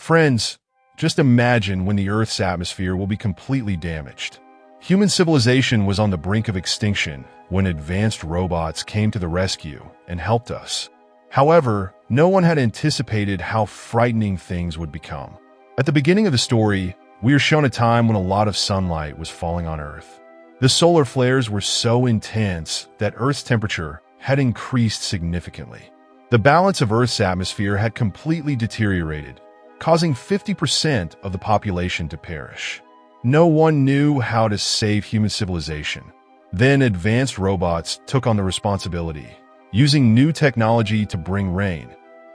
Friends, just imagine when the Earth's atmosphere will be completely damaged. Human civilization was on the brink of extinction when advanced robots came to the rescue and helped us. However, no one had anticipated how frightening things would become. At the beginning of the story, we are shown a time when a lot of sunlight was falling on Earth. The solar flares were so intense that Earth's temperature had increased significantly. The balance of Earth's atmosphere had completely deteriorated, causing 50% of the population to perish. No one knew how to save human civilization. Then advanced robots took on the responsibility, using new technology to bring rain,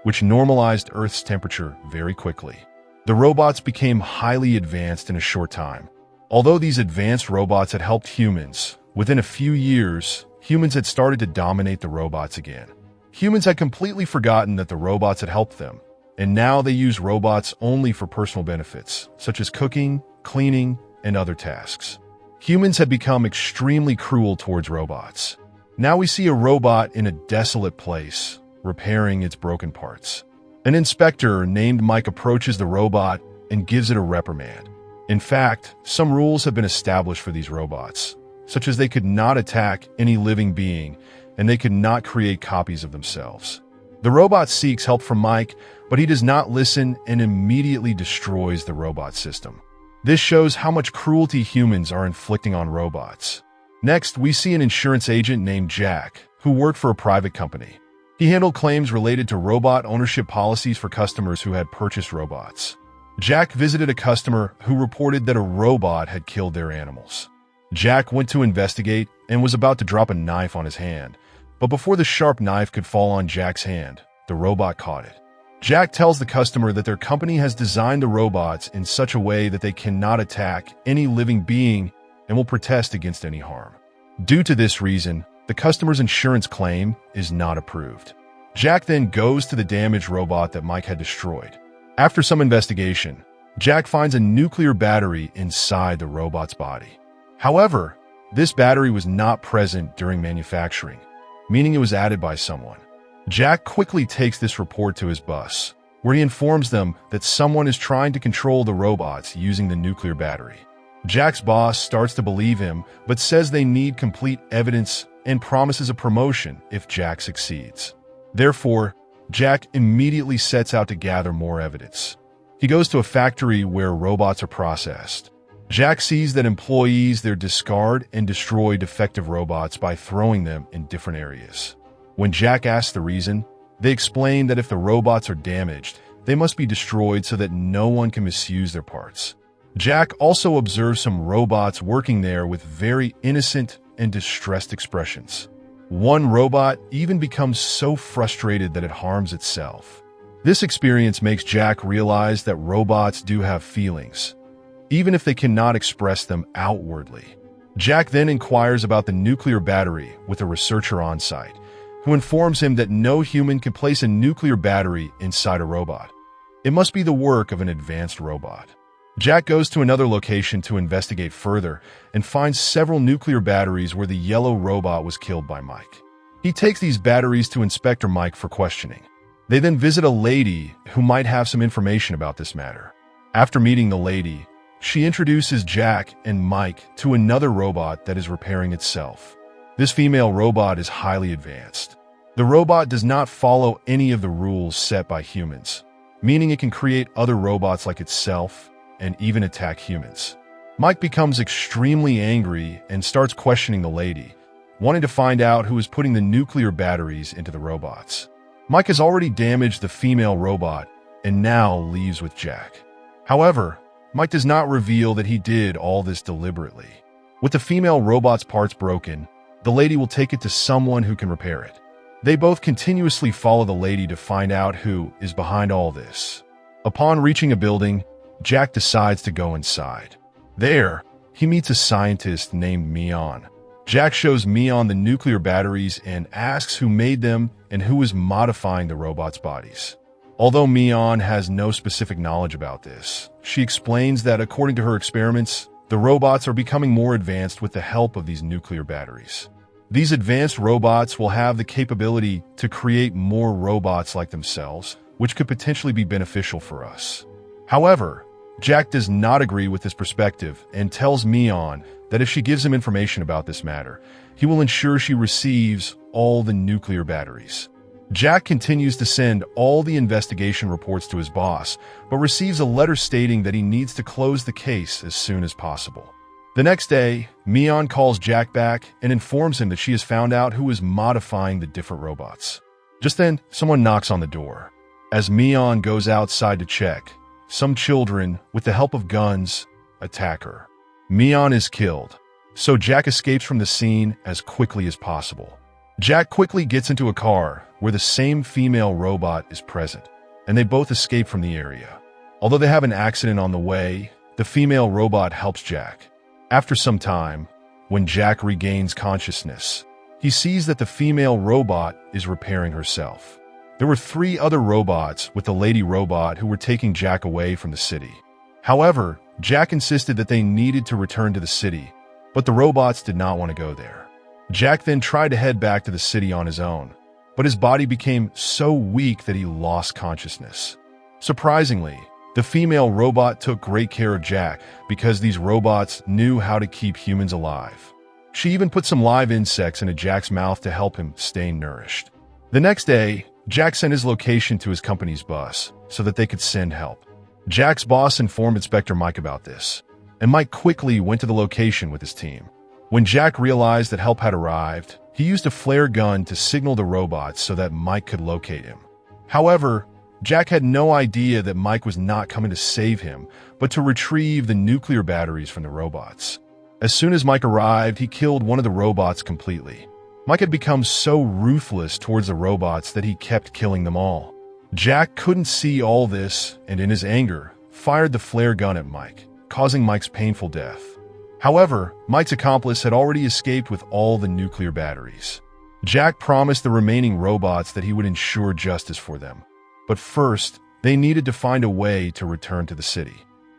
which normalized Earth's temperature very quickly. The robots became highly advanced in a short time. Although these advanced robots had helped humans, within a few years, humans had started to dominate the robots again. Humans had completely forgotten that the robots had helped them, and now they use robots only for personal benefits, such as cooking, cleaning, and other tasks. Humans had become extremely cruel towards robots. Now we see a robot in a desolate place, repairing its broken parts. An inspector named Mike approaches the robot and gives it a reprimand. In fact, some rules have been established for these robots, such as they could not attack any living being, and they could not create copies of themselves. The robot seeks help from Mike, but he does not listen and immediately destroys the robot system. This shows how much cruelty humans are inflicting on robots. Next, we see an insurance agent named Jack, who worked for a private company. He handled claims related to robot ownership policies for customers who had purchased robots. Jack visited a customer who reported that a robot had killed their animals. Jack went to investigate and was about to drop a knife on his hand, but before the sharp knife could fall on Jack's hand, the robot caught it. Jack tells the customer that their company has designed the robots in such a way that they cannot attack any living being and will protest against any harm. Due to this reason, the customer's insurance claim is not approved. Jack then goes to the damaged robot that Mike had destroyed. After some investigation, Jack finds a nuclear battery inside the robot's body. However, this battery was not present during manufacturing, meaning it was added by someone. Jack quickly takes this report to his boss, where he informs them that someone is trying to control the robots using the nuclear battery. Jack's boss starts to believe him, but says they need complete evidence and promises a promotion if Jack succeeds. Therefore, Jack immediately sets out to gather more evidence. He goes to a factory where robots are processed. Jack sees that employees there discard and destroy defective robots by throwing them in different areas. When Jack asks the reason, they explain that if the robots are damaged, they must be destroyed so that no one can misuse their parts. Jack also observes some robots working there with very innocent and distressed expressions. One robot even becomes so frustrated that it harms itself. This experience makes Jack realize that robots do have feelings, even if they cannot express them outwardly. Jack then inquires about the nuclear battery with a researcher on site, who informs him that no human can place a nuclear battery inside a robot. It must be the work of an advanced robot. Jack goes to another location to investigate further and finds several nuclear batteries where the yellow robot was killed by Mike. He takes these batteries to Inspector Mike for questioning. They then visit a lady who might have some information about this matter. After meeting the lady, she introduces Jack and Mike to another robot that is repairing itself. This female robot is highly advanced. The robot does not follow any of the rules set by humans, meaning it can create other robots like itself and even attack humans. Mike becomes extremely angry and starts questioning the lady, wanting to find out who is putting the nuclear batteries into the robots. Mike has already damaged the female robot and now leaves with Jack. However, Mike does not reveal that he did all this deliberately. With the female robot's parts broken, the lady will take it to someone who can repair it. They both continuously follow the lady to find out who is behind all this. Upon reaching a building, Jack decides to go inside. There, he meets a scientist named Mion. Jack shows Mion the nuclear batteries and asks who made them and who is modifying the robots' bodies. Although Mion has no specific knowledge about this, she explains that according to her experiments, the robots are becoming more advanced with the help of these nuclear batteries. These advanced robots will have the capability to create more robots like themselves, which could potentially be beneficial for us. However, Jack does not agree with this perspective and tells Mion that if she gives him information about this matter, he will ensure she receives all the nuclear batteries. Jack continues to send all the investigation reports to his boss, but receives a letter stating that he needs to close the case as soon as possible. The next day, Mion calls Jack back and informs him that she has found out who is modifying the different robots. Just then, someone knocks on the door. As Mion goes outside to check, some children, with the help of guns, attack her. Mion is killed, so Jack escapes from the scene as quickly as possible. Jack quickly gets into a car where the same female robot is present, and they both escape from the area. Although they have an accident on the way, the female robot helps Jack. After some time, when Jack regains consciousness, he sees that the female robot is repairing herself. There were 3 other robots with the lady robot who were taking Jack away from the city. However, Jack insisted that they needed to return to the city, but the robots did not want to go there. Jack then tried to head back to the city on his own, but his body became so weak that he lost consciousness. Surprisingly, the female robot took great care of Jack because these robots knew how to keep humans alive. She even put some live insects into Jack's mouth to help him stay nourished. The next day, Jack sent his location to his company's bus so that they could send help. Jack's boss informed Inspector Mike about this, and Mike quickly went to the location with his team. When Jack realized that help had arrived, he used a flare gun to signal the robots so that Mike could locate him. However, Jack had no idea that Mike was not coming to save him, but to retrieve the nuclear batteries from the robots. As soon as Mike arrived, he killed one of the robots completely. Mike had become so ruthless towards the robots that he kept killing them all. Jack couldn't see all this, and in his anger, fired the flare gun at Mike, causing Mike's painful death. However, Mike's accomplice had already escaped with all the nuclear batteries. Jack promised the remaining robots that he would ensure justice for them. But first, they needed to find a way to return to the city.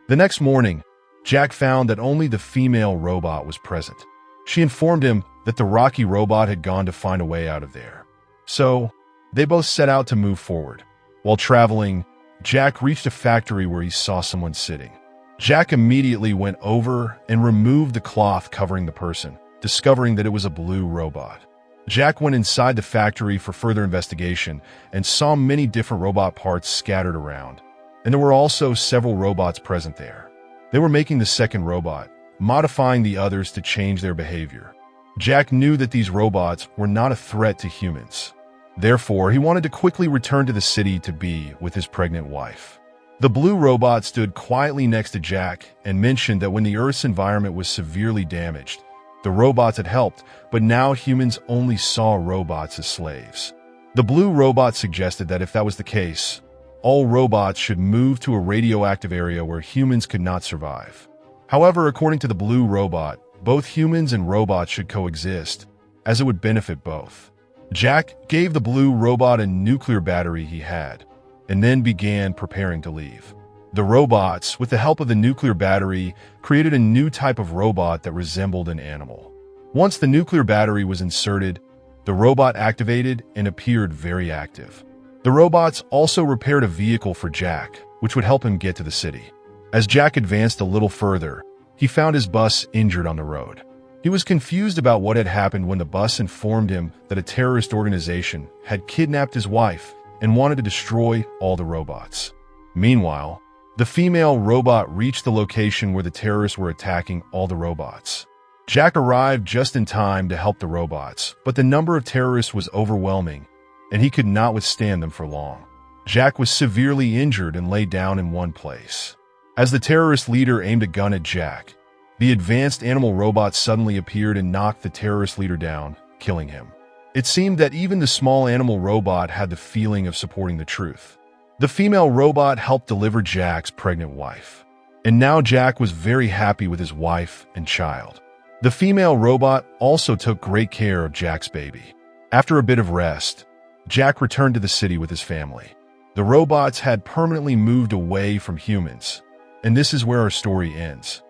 The next morning, Jack found that only the female robot was present. She informed him that the Rocky robot had gone to find a way out of there. So, they both set out to move forward. While traveling, Jack reached a factory where he saw someone sitting. Jack immediately went over and removed the cloth covering the person, discovering that it was a blue robot. Jack went inside the factory for further investigation and saw many different robot parts scattered around. And there were also several robots present there. They were making the second robot, modifying the others to change their behavior. Jack knew that these robots were not a threat to humans. Therefore, he wanted to quickly return to the city to be with his pregnant wife. The blue robot stood quietly next to Jack and mentioned that when the Earth's environment was severely damaged, the robots had helped, but now humans only saw robots as slaves. The blue robot suggested that if that was the case, all robots should move to a radioactive area where humans could not survive. However, according to the blue robot, both humans and robots should coexist, as it would benefit both. Jack gave the blue robot a nuclear battery he had, and then began preparing to leave. The robots, with the help of the nuclear battery, created a new type of robot that resembled an animal. Once the nuclear battery was inserted, the robot activated and appeared very active. The robots also repaired a vehicle for Jack, which would help him get to the city. As Jack advanced a little further, he found his bus injured on the road. He was confused about what had happened when the bus informed him that a terrorist organization had kidnapped his wife and wanted to destroy all the robots. Meanwhile, the female robot reached the location where the terrorists were attacking all the robots. Jack arrived just in time to help the robots, but the number of terrorists was overwhelming, and he could not withstand them for long. Jack was severely injured and lay down in one place. As the terrorist leader aimed a gun at Jack, the advanced animal robot suddenly appeared and knocked the terrorist leader down, killing him. It seemed that even the small animal robot had the feeling of supporting the truth. The female robot helped deliver Jack's pregnant wife. And now Jack was very happy with his wife and child. The female robot also took great care of Jack's baby. After a bit of rest, Jack returned to the city with his family. The robots had permanently moved away from humans, and this is where our story ends.